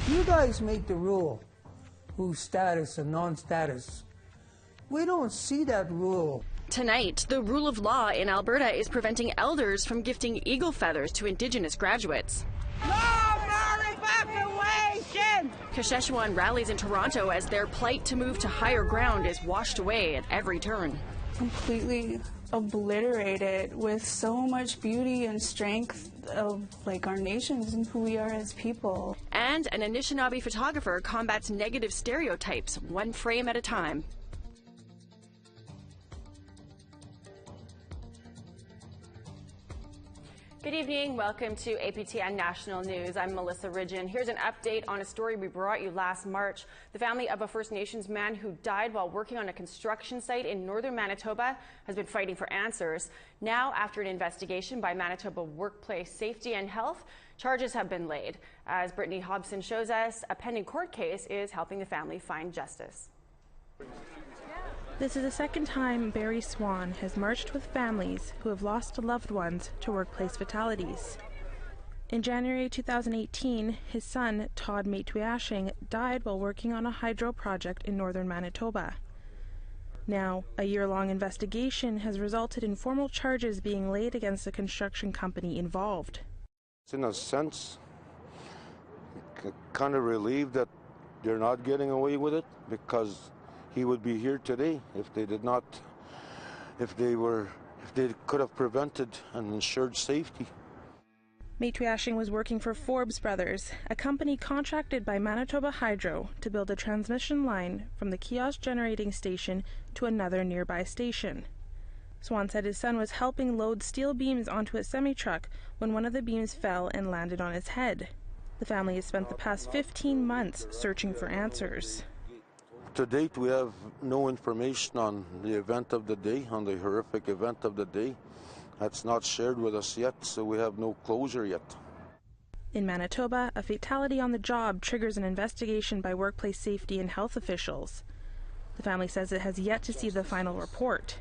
You guys make the rule, who's status and non-status. We don't see that rule. Tonight, the rule of law in Alberta is preventing elders from gifting eagle feathers to Indigenous graduates. No more evacuation! Kashechewan rallies in Toronto as their plight to move to higher ground is washed away at every turn. Completely obliterated with so much beauty and strength of our nations and who we are as people. And an Anishinaabe photographer combats negative stereotypes one frame at a time. Good evening. Welcome to APTN National News. I'm Melissa Ridgen. Here's an update on a story we brought you last March. The family of a First Nations man who died while working on a construction site in northern Manitoba has been fighting for answers. Now, after an investigation by Manitoba Workplace Safety and Health, charges have been laid. As Brittany Hobson shows us, a pending court case is helping the family find justice. This is the second time Barry Swan has marched with families who have lost loved ones to workplace fatalities. In January 2018, his son, Todd Matuyashing, died while working on a hydro project in northern Manitoba. Now, a year-long investigation has resulted in formal charges being laid against the construction company involved. In a sense, kind of relieved that they're not getting away with it, because he would be here today if they could have prevented and ensured safety. Matuyashing was working for Forbes Brothers, a company contracted by Manitoba Hydro to build a transmission line from the kiosk generating station to another nearby station. Swan said his son was helping load steel beams onto a semi-truck when one of the beams fell and landed on his head. The family has spent the past 15 months searching for answers. To date, we have no information on the event of the day, on the horrific event of the day. That's not shared with us yet, so we have no closure yet. In Manitoba, a fatality on the job triggers an investigation by workplace safety and health officials. The family says it has yet to see the final report.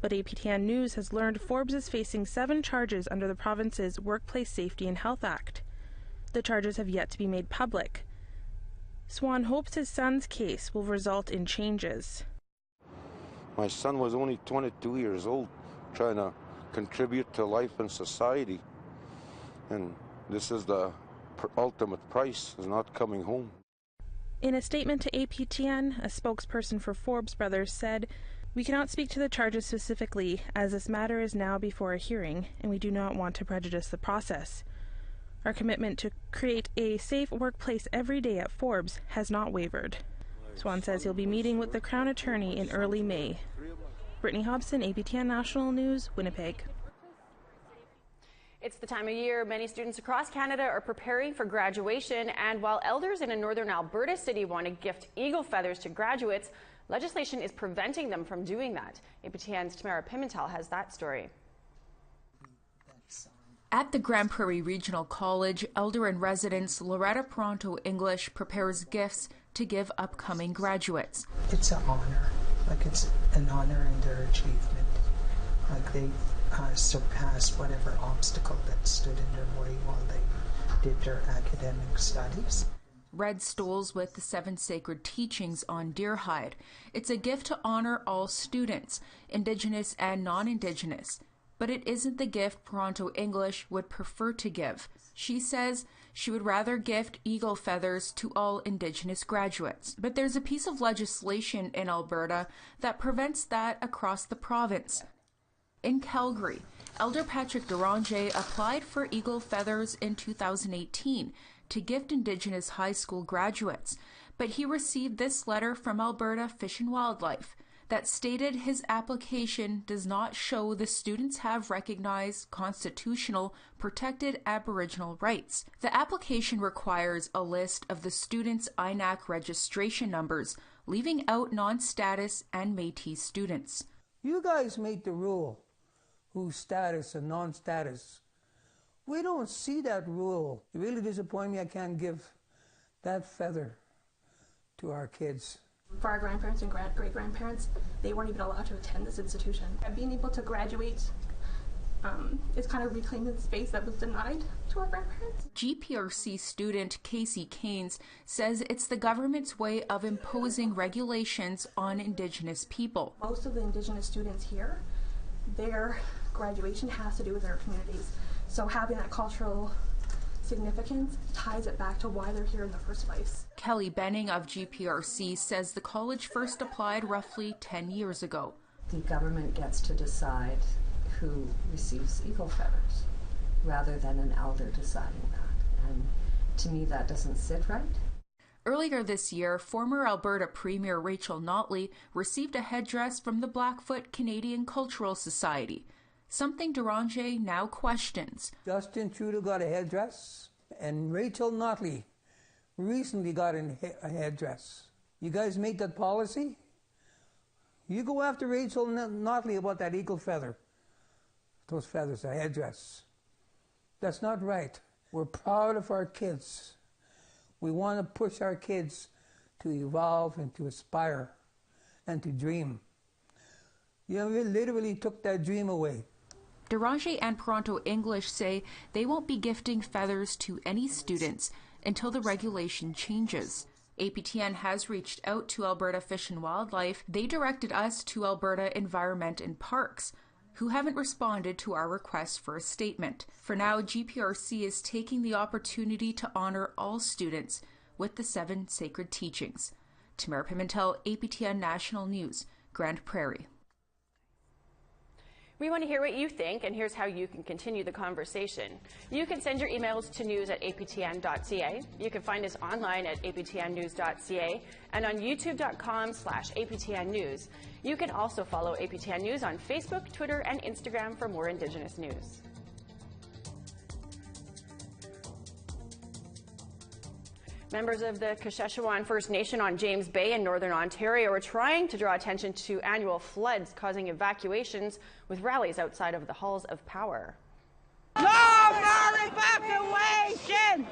But APTN News has learned Forbes is facing 7 charges under the province's Workplace Safety and Health Act. The charges have yet to be made public. Swan hopes his son's case will result in changes. My son was only 22 years old, trying to contribute to life and society, and this is the ultimate price, is not coming home. In a statement to APTN, a spokesperson for Forbes Brothers said, "We cannot speak to the charges specifically, as this matter is now before a hearing, and we do not want to prejudice the process. Our commitment to create a safe workplace every day at Forbes has not wavered." Swan says he'll be meeting with the Crown Attorney in early May. Brittany Hobson, APTN National News, Winnipeg. It's the time of year many students across Canada are preparing for graduation, and while elders in a northern Alberta city want to gift eagle feathers to graduates, legislation is preventing them from doing that. APTN's Tamara Pimentel has that story. At the Grand Prairie Regional College, elder in residence Loretta Pronto English prepares gifts to give upcoming graduates. It's an honor, it's an honor in their achievement. They surpassed whatever obstacle that stood in their way while they did their academic studies. Red stoles with the 7 sacred teachings on deerhide. It's a gift to honor all students, Indigenous and non-Indigenous. But it isn't the gift Pronto English would prefer to give. She says she would rather gift eagle feathers to all Indigenous graduates. But there's a piece of legislation in Alberta that prevents that across the province. In Calgary, Elder Patrick Deranger applied for eagle feathers in 2018 to gift Indigenous high school graduates, but he received this letter from Alberta Fish and Wildlife that stated his application does not show the students have recognized constitutional protected Aboriginal rights. The application requires a list of the students' INAC registration numbers, leaving out non-status and Métis students. You guys make the rule, who's status and non-status. We don't see that rule. It really disappoints me I can't give that feather to our kids. For our grandparents and great-grandparents, they weren't even allowed to attend this institution. Being able to graduate is kind of reclaiming the space that was denied to our grandparents. GPRC student Casey Keynes says it's the government's way of imposing regulations on Indigenous people. Most of the Indigenous students here, their graduation has to do with their communities. So having that cultural significance ties it back to why they're here in the first place. Kelly Benning of GPRC says the college first applied roughly 10 years ago. The government gets to decide who receives eagle feathers rather than an elder deciding that. And to me, that doesn't sit right. Earlier this year, former Alberta Premier Rachel Notley received a headdress from the Blackfoot Canadian Cultural Society, something Deranger now questions. Justin Trudeau got a headdress, and Rachel Notley recently got a headdress. You guys make that policy? You go after Rachel Notley about that eagle feather. Those feathers, a headdress. That's not right. We're proud of our kids. We want to push our kids to evolve and to aspire and to dream. You literally took that dream away. Deranger and Toronto English say they won't be gifting feathers to any students until the regulation changes. APTN has reached out to Alberta Fish and Wildlife. They directed us to Alberta Environment and Parks, who haven't responded to our request for a statement. For now, GPRC is taking the opportunity to honor all students with the 7 sacred teachings. Tamara Pimentel, APTN National News, Grand Prairie. We want to hear what you think, and here's how you can continue the conversation. You can send your emails to news@aptn.ca. You can find us online at aptnnews.ca and on youtube.com/aptn news. You can also follow APTN News on Facebook, Twitter, and Instagram for more Indigenous news. Members of the Kashechewan First Nation on James Bay in Northern Ontario are trying to draw attention to annual floods causing evacuations with rallies outside of the halls of power. No more evacuation!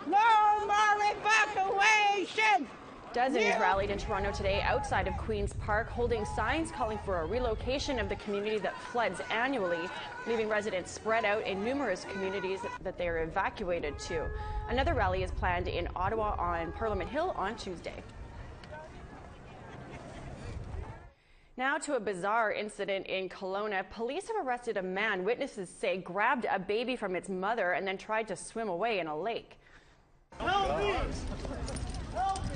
No more evacuation! Dozens rallied in Toronto today outside of Queen's Park, holding signs calling for a relocation of the community that floods annually, leaving residents spread out in numerous communities that they are evacuated to. Another rally is planned in Ottawa on Parliament Hill on Tuesday. Now to a bizarre incident in Kelowna. Police have arrested a man witnesses say grabbed a baby from its mother and then tried to swim away in a lake. Help me! Help me!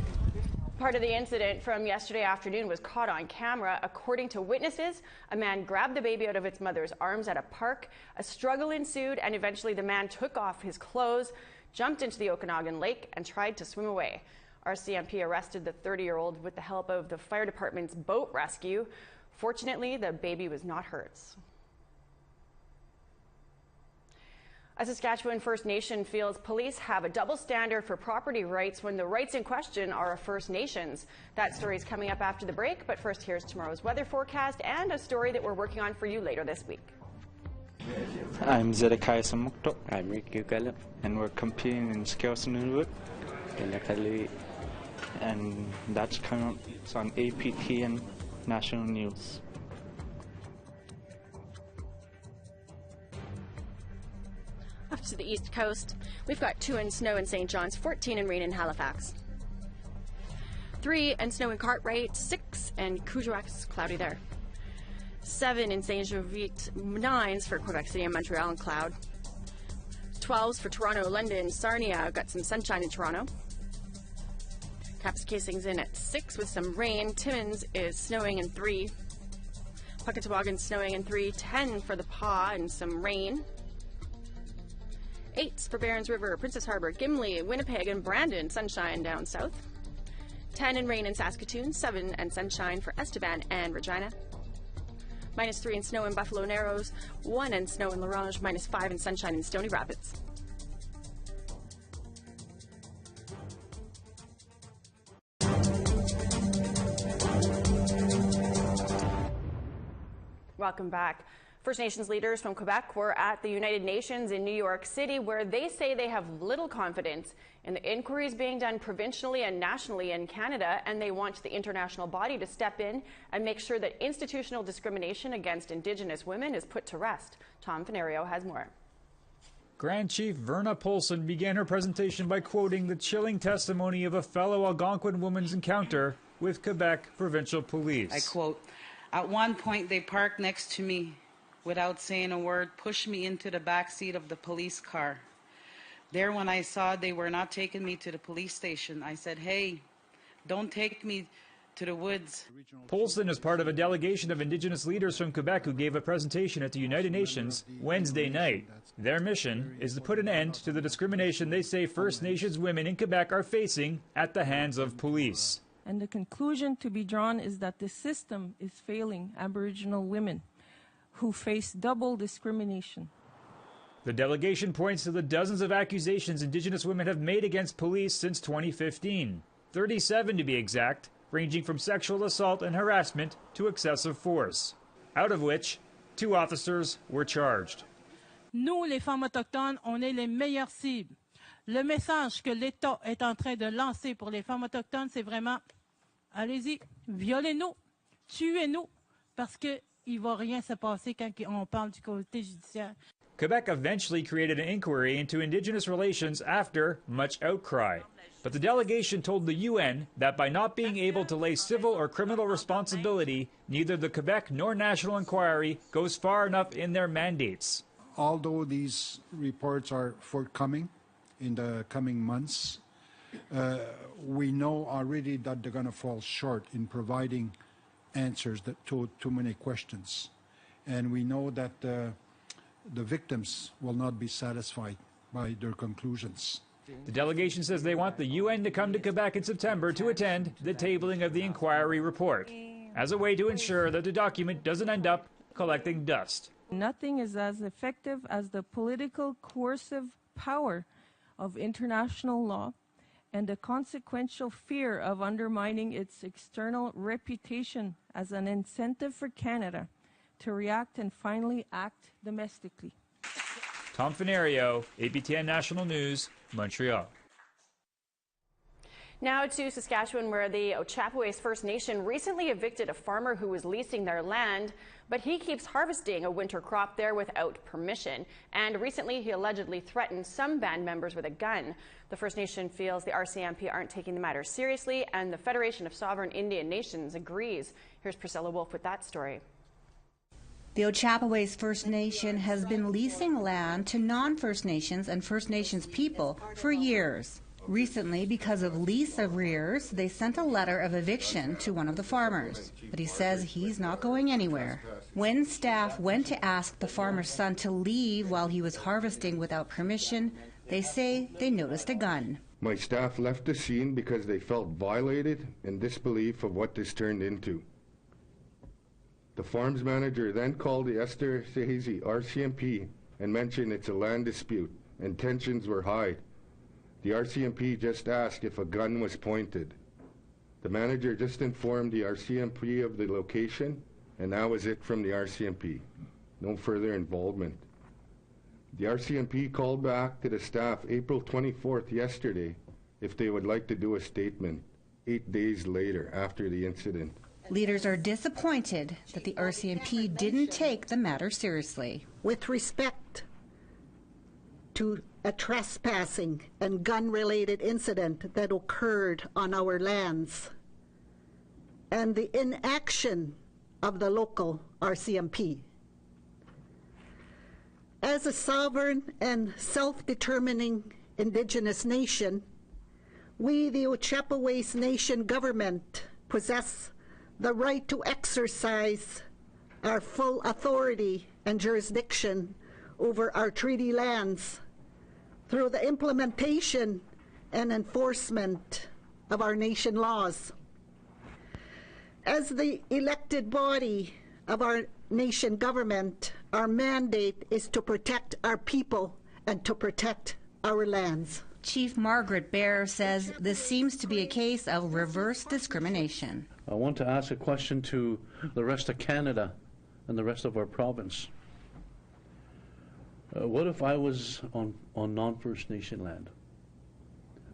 Part of the incident from yesterday afternoon was caught on camera. According to witnesses, a man grabbed the baby out of its mother's arms at a park. A struggle ensued, and eventually the man took off his clothes, jumped into the Okanagan Lake, and tried to swim away. RCMP arrested the 30-year-old with the help of the fire department's boat rescue. Fortunately, the baby was not hurt. A Saskatchewan First Nation feels police have a double standard for property rights when the rights in question are of First Nations. That story is coming up after the break, but first here's tomorrow's weather forecast and a story that we're working on for you later this week. I'm Zedekiah Samukto. I'm Ricky Gallup. And we're competing in Scales and and that's coming up. It's on APTN National News. Up to the east coast, we've got 2 and snow in St. John's, 14 and rain in Halifax. 3 and snow in Cartwright, 6 and Cougerex, cloudy there. 7 in St. Jovite, 9s for Quebec City and Montreal and cloud. 12s for Toronto, London, Sarnia, got some sunshine in Toronto. Kapuskasing's in at 6 with some rain. Timmins is snowing in 3. Puckatawagan snowing in 3. 10 for the Paw and some rain. 8s for Barons River, Princess Harbour, Gimli, Winnipeg, and Brandon, sunshine down south. 10 and rain in Saskatoon, 7 and sunshine for Estevan and Regina. -3 and snow in Buffalo Narrows, 1 and snow in La Ronge, -5 and sunshine in Stony Rapids. Welcome back. First Nations leaders from Quebec were at the United Nations in New York City, where they say they have little confidence in the inquiries being done provincially and nationally in Canada, and they want the international body to step in and make sure that institutional discrimination against Indigenous women is put to rest. Tom Fenario has more. Grand Chief Verna Polson began her presentation by quoting the chilling testimony of a fellow Algonquin woman's encounter with Quebec Provincial Police. I quote, "At one point they parked next to me without saying a word, pushed me into the back seat of the police car. There, when I saw they were not taking me to the police station, I said, hey, don't take me to the woods." Polson is part of a delegation of Indigenous leaders from Quebec who gave a presentation at the United Nations Wednesday night. Their mission is to put an end to the discrimination they say First Nations women in Quebec are facing at the hands of police. And the conclusion to be drawn is that the system is failing Aboriginal women who face double discrimination. The delegation points to the dozens of accusations Indigenous women have made against police since 2015, 37 to be exact, ranging from sexual assault and harassment to excessive force, out of which 2 officers were charged. Nous, les femmes autochtones, on est les meilleures cibles. Le message que l'État est en train de lancer pour les femmes autochtones, c'est vraiment, allez-y, violez-nous, tuez-nous, parce qu'il ne va rien se passer quand on parle du côté judiciaire. Quebec eventually created an inquiry into Indigenous relations after much outcry. But the delegation told the UN that by not being able to lay civil or criminal responsibility, neither the Quebec nor National Inquiry goes far enough in their mandates. Although these reports are forthcoming in the coming months, we know already that they're going to fall short in providing answers to too many questions. And we know that the victims will not be satisfied by their conclusions. The delegation says they want the UN to come to Quebec in September to attend the tabling of the inquiry report, as a way to ensure that the document doesn't end up collecting dust. Nothing is as effective as the political coercive power of international law and the consequential fear of undermining its external reputation as an incentive for Canada to react and finally act domestically. Tom Fenario, APTN National News, Montreal. Now to Saskatchewan, where the Ochapowace First Nation recently evicted a farmer who was leasing their land, but he keeps harvesting a winter crop there without permission. And recently he allegedly threatened some band members with a gun. The First Nation feels the RCMP aren't taking the matter seriously, and the Federation of Sovereign Indian Nations agrees. Here's Priscilla Wolf with that story. The Ochapowace First Nation has been leasing land to non-First Nations and First Nations people for years. Recently, because of lease arrears, they sent a letter of eviction to one of the farmers. But he says he's not going anywhere. When staff went to ask the farmer's son to leave while he was harvesting without permission, they say they noticed a gun. My staff left the scene because they felt violated and disbelief of what this turned into. The farms manager then called the Esterhazy RCMP and mentioned it's a land dispute and tensions were high. The RCMP just asked if a gun was pointed. The manager just informed the RCMP of the location, and that was it from the RCMP. No further involvement. The RCMP called back to the staff April 24th yesterday if they would like to do a statement 8 days later after the incident. Leaders are disappointed that the RCMP didn't take the matter seriously. With respect to a trespassing and gun-related incident that occurred on our lands and the inaction of the local RCMP. As a sovereign and self-determining Indigenous nation, we, the Ochapowace Nation government, possess the right to exercise our full authority and jurisdiction over our treaty lands through the implementation and enforcement of our nation laws. As the elected body of our nation government, our mandate is to protect our people and to protect our lands. Chief Margaret Bear says this seems to be a case of reverse discrimination. I want to ask a question to the rest of Canada and the rest of our province. What if I was on non-First Nation land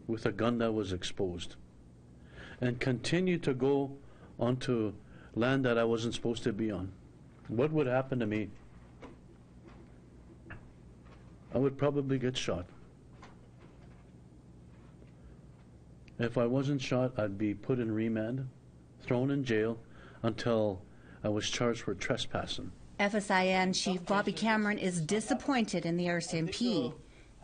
with a gun that was exposed and continued to go onto land that I wasn't supposed to be on? What would happen to me? I would probably get shot. If I wasn't shot, I'd be put in remand, thrown in jail until I was charged for trespassing. FSIN Chief Bobby Cameron is disappointed in the RCMP.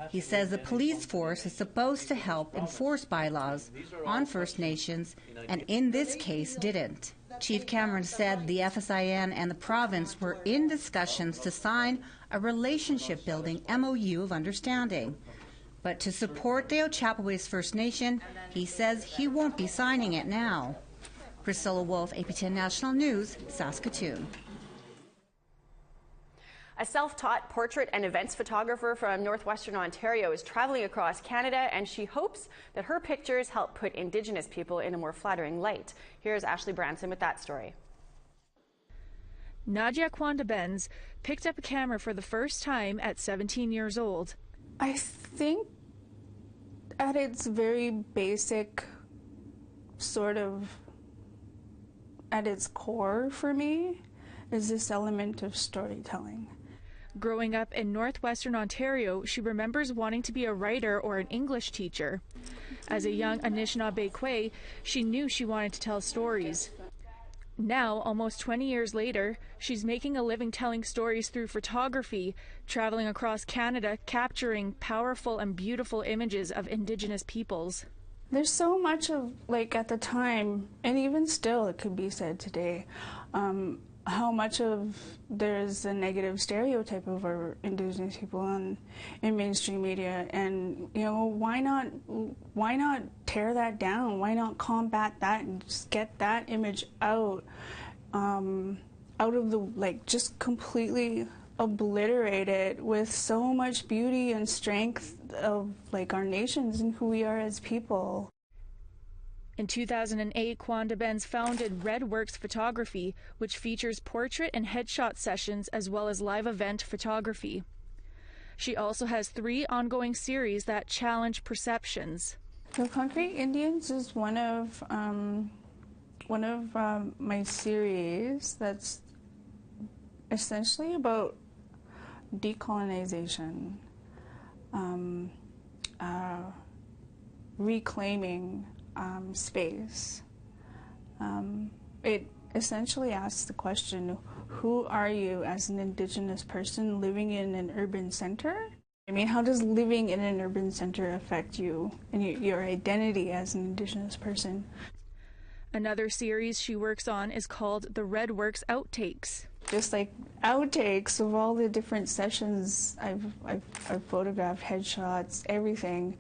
He says the police force is supposed to help enforce bylaws on First Nations, and in this case didn't. Chief Cameron said the FSIN and the province were in discussions to sign a relationship-building MOU of understanding. But to support the Ochapowace First Nation, he says he won't be signing it now. Priscilla Wolfe, APTN National News, Saskatoon. A self-taught portrait and events photographer from northwestern Ontario is traveling across Canada, and she hopes that her pictures help put Indigenous people in a more flattering light. Here's Ashley Branson with that story. Nadia Kwanda-Benz picked up a camera for the first time at 17 years old. I think at its very basic, sort of at its core for me, is this element of storytelling. Growing up in northwestern Ontario, she remembers wanting to be a writer or an English teacher. As a young Anishinaabe Kwe, she knew she wanted to tell stories. Now, almost 20 years later, she's making a living telling stories through photography, traveling across Canada, capturing powerful and beautiful images of Indigenous peoples. There's so much of, like, at the time, and even still it could be said today, how much of there's a negative stereotype of our Indigenous people in mainstream media, and you know, why not tear that down? Why not combat that and just get that image out of the, like, just completely obliterate it with so much beauty and strength of, like, our nations and who we are as people. In 2008, Kwanda-Benz founded Redworks Photography, which features portrait and headshot sessions as well as live event photography. She also has 3 ongoing series that challenge perceptions. The Concrete Indians is one of my series that's essentially about decolonization, reclaiming space. It essentially asks the question, who are you as an Indigenous person living in an urban center? I mean, how does living in an urban center affect you and your identity as an Indigenous person? Another series she works on is called the Redworks Outtakes. Just like outtakes of all the different sessions I've photographed, headshots, everything,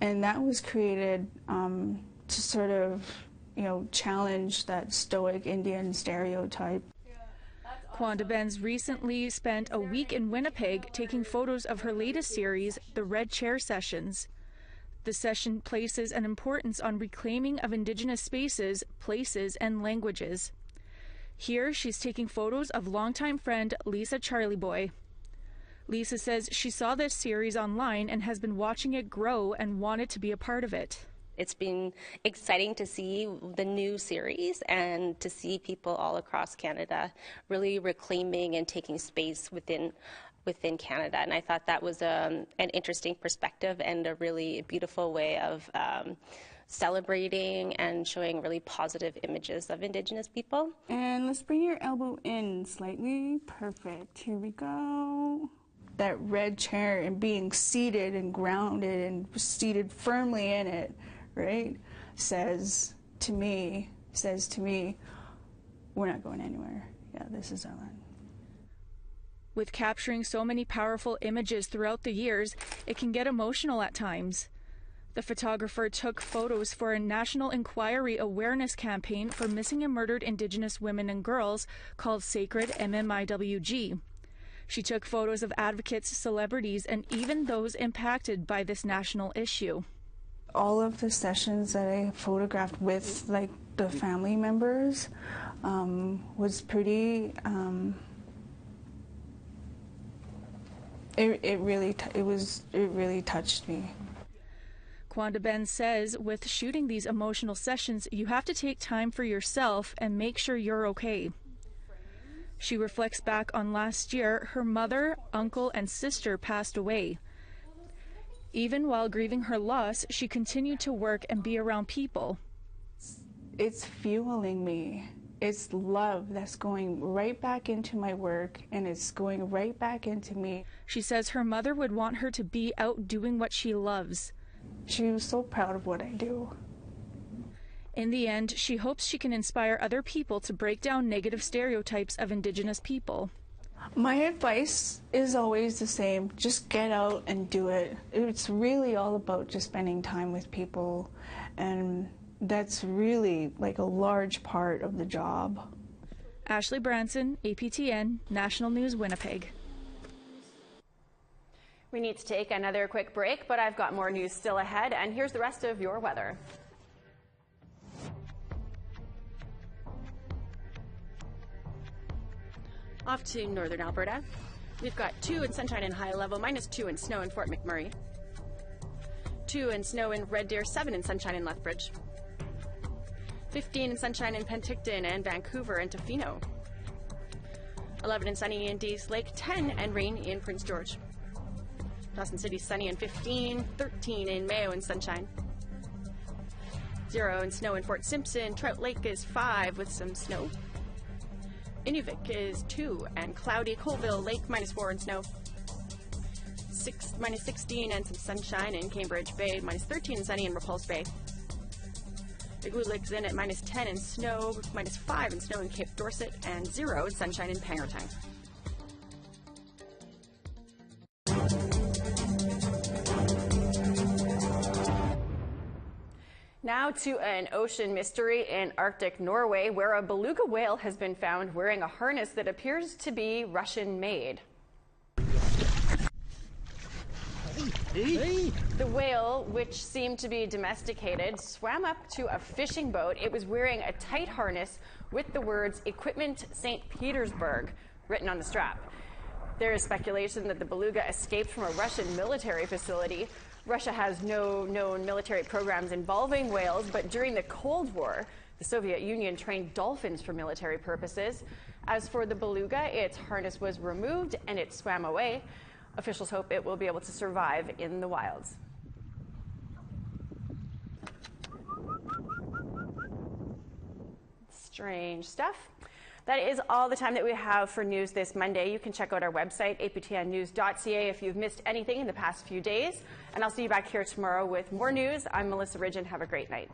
and that was created to sort of, you know, challenge that stoic Indian stereotype. Kwanda-Benz recently spent a week in Winnipeg taking photos of her latest series, the Red Chair Sessions. The session places an importance on reclaiming of Indigenous spaces, places, and languages. Here, she's taking photos of longtime friend Lisa Charlie Boy. Lisa says she saw this series online and has been watching it grow and wanted to be a part of it. It's been exciting to see the new series and to see people all across Canada really reclaiming and taking space within Canada. And I thought that was an interesting perspective and a really beautiful way of celebrating and showing really positive images of Indigenous people. And let's bring your elbow in slightly. Perfect. Here we go. That red chair and being seated and grounded and seated firmly in it, right, says to me, we're not going anywhere. Yeah, this is our land. With capturing so many powerful images throughout the years, it can get emotional at times. The photographer took photos for a National Inquiry Awareness campaign for missing and murdered Indigenous women and girls called Sacred MMIWG. She took photos of advocates, celebrities, and even those impacted by this national issue. All of the sessions that I photographed with, like, the family members was pretty It really touched me. Kwanda Ben says with shooting these emotional sessions, you have to take time for yourself and make sure you're okay. She reflects back on last year. Her mother, uncle, and sister passed away. Even while grieving her loss, she continued to work and be around people. It's fueling me. It's love that's going right back into my work, and it's going right back into me. She says her mother would want her to be out doing what she loves. She was so proud of what I do. In the end, she hopes she can inspire other people to break down negative stereotypes of Indigenous people. My advice is always the same. Just get out and do it. It's really all about just spending time with people, and that's really like a large part of the job. Ashley Branson, APTN National News, Winnipeg. We need to take another quick break, but I've got more news still ahead, and here's the rest of your weather. Off to northern Alberta. We've got 2 in sunshine and high level, -2 in snow in Fort McMurray. 2 in snow in Red Deer, 7 in sunshine in Lethbridge. 15 in sunshine in Penticton and Vancouver and Tofino. 11 and sunny in Dease Lake, 10 and rain in Prince George. Dawson City sunny and 15, 13 in Mayo and sunshine. 0 and snow in Fort Simpson. Trout Lake is 5 with some snow. Inuvik is 2 and cloudy. Colville Lake -4 and snow. -16 and some sunshine in Cambridge Bay. -13 and sunny in Repulse Bay. Igloolik's in at -10 and snow. -5 and snow in Cape Dorset and 0 and sunshine in Pangertown. Now to an ocean mystery in Arctic Norway, where a beluga whale has been found wearing a harness that appears to be Russian-made. The whale, which seemed to be domesticated, swam up to a fishing boat. It was wearing a tight harness with the words "Equipment St. Petersburg" written on the strap. There is speculation that the beluga escaped from a Russian military facility. Russia has no known military programs involving whales, but during the Cold War, the Soviet Union trained dolphins for military purposes. As for the beluga, its harness was removed and it swam away. Officials hope it will be able to survive in the wilds. Strange stuff. That is all the time that we have for news this Monday. You can check out our website, aptnnews.ca, if you've missed anything in the past few days. And I'll see you back here tomorrow with more news. I'm Melissa Ridgen. Have a great night.